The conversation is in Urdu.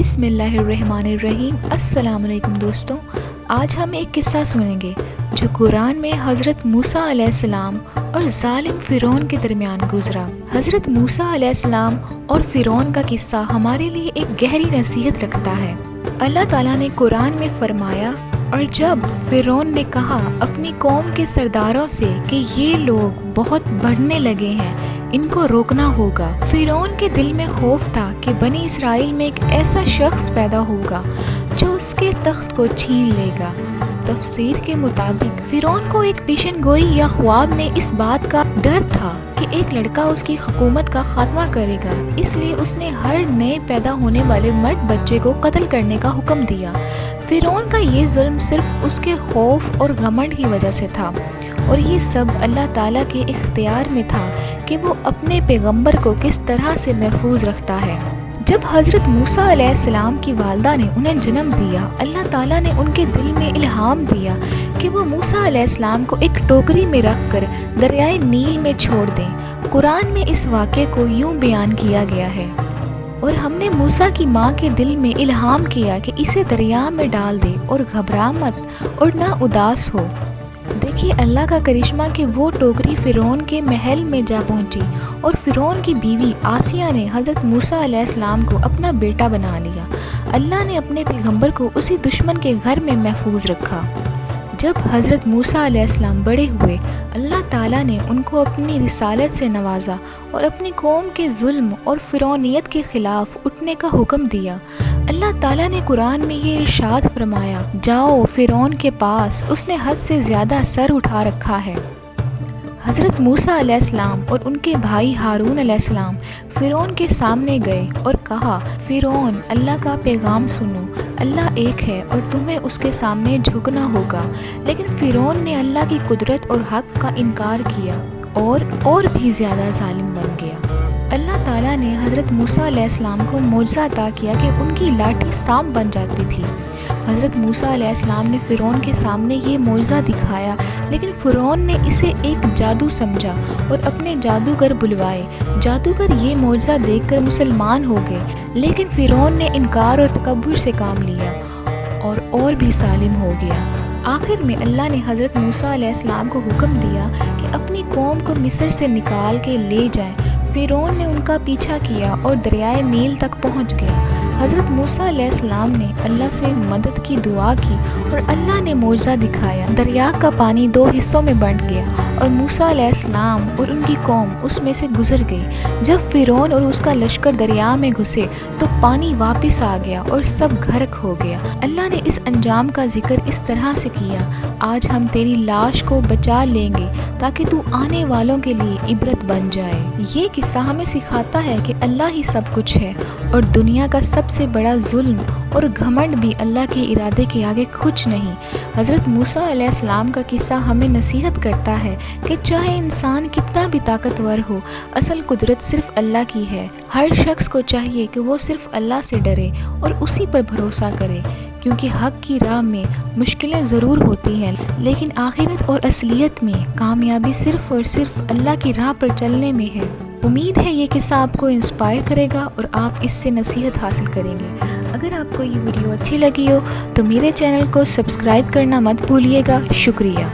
بسم اللہ الرحمن الرحیم۔ السلام علیکم دوستوں، آج ہم ایک قصہ سنیں گے جو قرآن میں حضرت موسیٰ علیہ السلام اور ظالم فرعون کے درمیان گزرا۔ حضرت موسیٰ علیہ السلام اور فرعون کا قصہ ہمارے لیے ایک گہری نصیحت رکھتا ہے۔ اللہ تعالیٰ نے قرآن میں فرمایا، اور جب فرعون نے کہا اپنی قوم کے سرداروں سے کہ یہ لوگ بہت بڑھنے لگے ہیں، ان کو روکنا ہوگا۔ فرعون کے دل میں خوف تھا کہ بنی اسرائیل میں ایک ایسا شخص پیدا ہوگا جو اس کے تخت کو چھین لے گا۔ تفسیر کے مطابق فرعون کو ایک پیشن گوئی یا خواب میں اس بات کا ڈر تھا کہ ایک لڑکا اس کی حکومت کا خاتمہ کرے گا، اس لیے اس نے ہر نئے پیدا ہونے والے مرد بچے کو قتل کرنے کا حکم دیا۔ فرعون کا یہ ظلم صرف اس کے خوف اور گھمنڈ کی وجہ سے تھا، اور یہ سب اللہ تعالیٰ کے اختیار میں تھا کہ وہ اپنے پیغمبر کو کس طرح سے محفوظ رکھتا ہے۔ جب حضرت موسیٰ علیہ السلام کی والدہ نے انہیں جنم دیا، اللہ تعالیٰ نے ان کے دل میں الہام دیا کہ وہ موسیٰ علیہ السلام کو ایک ٹوکری میں رکھ کر دریائے نیل میں چھوڑ دیں۔ قرآن میں اس واقعے کو یوں بیان کیا گیا ہے، اور ہم نے موسیٰ کی ماں کے دل میں الہام کیا کہ اسے دریا میں ڈال دے اور گھبرا مت اور نہ اداس ہو۔ دیکھیے اللہ کا کرشمہ کہ وہ ٹوکری فرعون کے محل میں جا پہنچی، اور فرعون کی بیوی آسیہ نے حضرت موسیٰ علیہ السلام کو اپنا بیٹا بنا لیا۔ اللہ نے اپنے پیغمبر کو اسی دشمن کے گھر میں محفوظ رکھا۔ جب حضرت موسیٰ علیہ السلام بڑے ہوئے، اللہ تعالیٰ نے ان کو اپنی رسالت سے نوازا اور اپنی قوم کے ظلم اور فرعونیت کے خلاف اٹھنے کا حکم دیا۔ اللہ تعالیٰ نے قرآن میں یہ ارشاد فرمایا، جاؤ فرعون کے پاس، اس نے حد سے زیادہ سر اٹھا رکھا ہے۔ حضرت موسیٰ علیہ السلام اور ان کے بھائی ہارون علیہ السلام فرعون کے سامنے گئے اور کہا، فرعون، اللہ کا پیغام سنو، اللہ ایک ہے اور تمہیں اس کے سامنے جھکنا ہوگا۔ لیکن فرعون نے اللہ کی قدرت اور حق کا انکار کیا اور بھی زیادہ ظالم بن گیا۔ اللہ تعالیٰ نے حضرت موسیٰ علیہ السلام کو معجزہ عطا کیا کہ ان کی لاٹھی سانپ بن جاتی تھی۔ حضرت موسیٰ علیہ السلام نے فرعون کے سامنے یہ معجزہ دکھایا، لیکن فرعون نے اسے ایک جادو سمجھا اور اپنے جادوگر بلوائے۔ جادوگر یہ معجزہ دیکھ کر مسلمان ہو گئے، لیکن فرعون نے انکار اور تکبر سے کام لیا اور بھی ظالم ہو گیا۔ آخر میں اللہ نے حضرت موسیٰ علیہ السلام کو حکم دیا کہ اپنی قوم کو مصر سے نکال کے لے جائیں۔ فرعون نے ان کا پیچھا کیا اور دریائے نیل تک پہنچ گیا۔ حضرت موسیٰ علیہ السلام نے اللہ سے مدد کی دعا کی اور اللہ نے معجزہ دکھایا۔ دریا کا پانی 2 حصوں میں بٹ گیا اور موسیٰ علیہ السلام اور ان کی قوم اس میں سے گزر گئی۔ جب فرعون اور اس کا لشکر دریا میں گھسے تو پانی واپس آ گیا اور سب غرق ہو گیا۔ اللہ نے اس انجام کا ذکر اس طرح سے کیا، آج ہم تیری لاش کو بچا لیں گے تاکہ تو آنے والوں کے لیے عبرت بن جائے۔ یہ قصہ ہمیں سکھاتا ہے کہ اللہ ہی سب کچھ ہے، اور دنیا کا سب سے بڑا ظلم اور گھمنڈ بھی اللہ کے ارادے کے آگے کچھ نہیں۔ حضرت موسیٰ علیہ السلام کا قصہ ہمیں نصیحت کرتا ہے کہ چاہے انسان کتنا بھی طاقتور ہو، اصل قدرت صرف اللہ کی ہے۔ ہر شخص کو چاہیے کہ وہ صرف اللہ سے ڈرے اور اسی پر بھروسہ کرے، کیونکہ حق کی راہ میں مشکلیں ضرور ہوتی ہیں، لیکن آخرت اور اصلیت میں کامیابی صرف اور صرف اللہ کی راہ پر چلنے میں ہے۔ امید ہے یہ قصہ آپ کو انسپائر کرے گا اور آپ اس سے نصیحت حاصل کریں گے۔ اگر آپ کو یہ ویڈیو اچھی لگی ہو تو میرے چینل کو سبسکرائب کرنا مت بھولیے گا۔ شکریہ۔